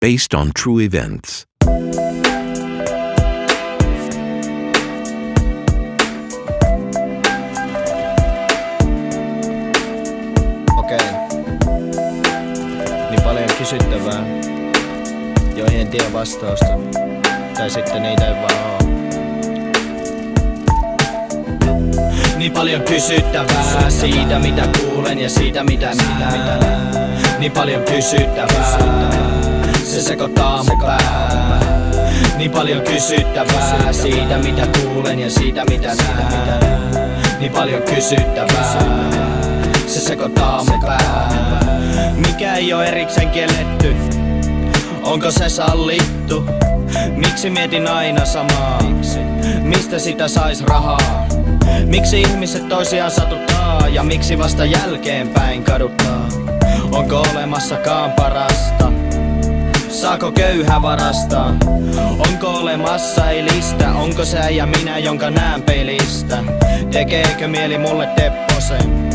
based on true events. Okei. Niin paljon kysyttävää, joihin en tiedä vastausta. Tai sitten niitä ei vaan oo. Niin paljon kysyttävää siitä mitä kuulen ja siitä mitä näen. Niin paljon kysyttävää, se sekoittaa mun pää. Niin paljon kysyttävää siitä mitä kuulen ja siitä mitä näen. Niin paljon kysyttävää, se sekoittaa mun pää. Mikä ei oo erikseen kielletty, onko se sallittu? Miksi mietin aina samaa? Mistä sitä sais rahaa? Miksi ihmiset toisiaan satuttaa ja miksi vasta jälkeenpäin kaduttaa? Onko olemassakaan parasta? Saako köyhä varastaa? Onko olemassa ei listä? Onko se ja minä jonka näen peilistä? Tekeekö mieli mulle tepposen?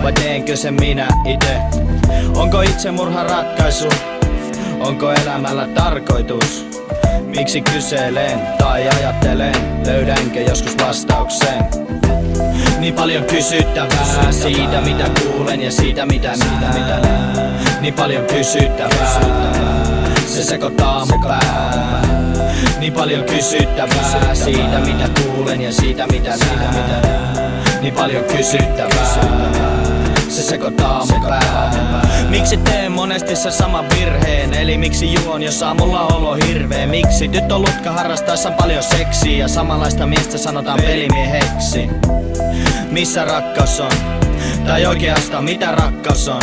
Vai teenkö sen minä ite? Onko itsemurha ratkaisu? Onko elämällä tarkoitus? Miksi kyselen tai ajattelen? Löydänkö joskus vastauksen? Niin paljon kysyttävää siitä mitä kuulen ja siitä mitä näen. Niin paljon kysyttävää, se sekoittaa mun pää. Niin paljon kysyttävää siitä mitä kuulen ja siitä mitä näen. Niin paljon kysyttävää, se sekoittaa mun pää. Miksi teen monesti se sama virheen? Eli miksi juon, jos aamulla olo hirvee? Miksi tyttö lutka harrastaessa paljon seksiä ja samanlaista miestä sanotaan pelimieheksi? Missä rakkaus on? Tai oikeastaan mitä rakkaus on?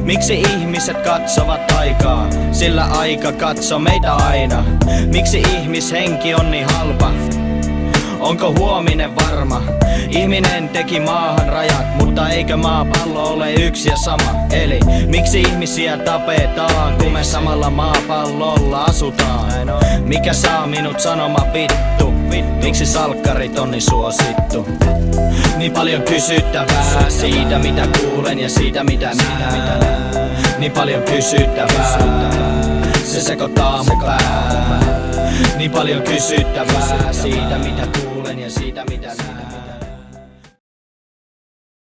Miksi ihmiset katsovat aikaa? Sillä aika katsoo meitä aina. Miksi ihmishenki on niin halpa? Onko huominen varma? Ihminen teki maahan rajat, mutta eikö maapallo ole yksi ja sama? Eli miksi ihmisiä tapetaan, kun me samalla maapallolla asutaan? Mikä saa minut sanomaan vittu? Miksi salkkarit on niin suosittu? Niin paljon kysyttävää siitä mitä kuulen ja siitä mitä näen. Niin paljon kysyttävää, se sekoittaa mun pää. Niin paljon kysyttävää siitä mitä kuulen ja siitä mitä näen.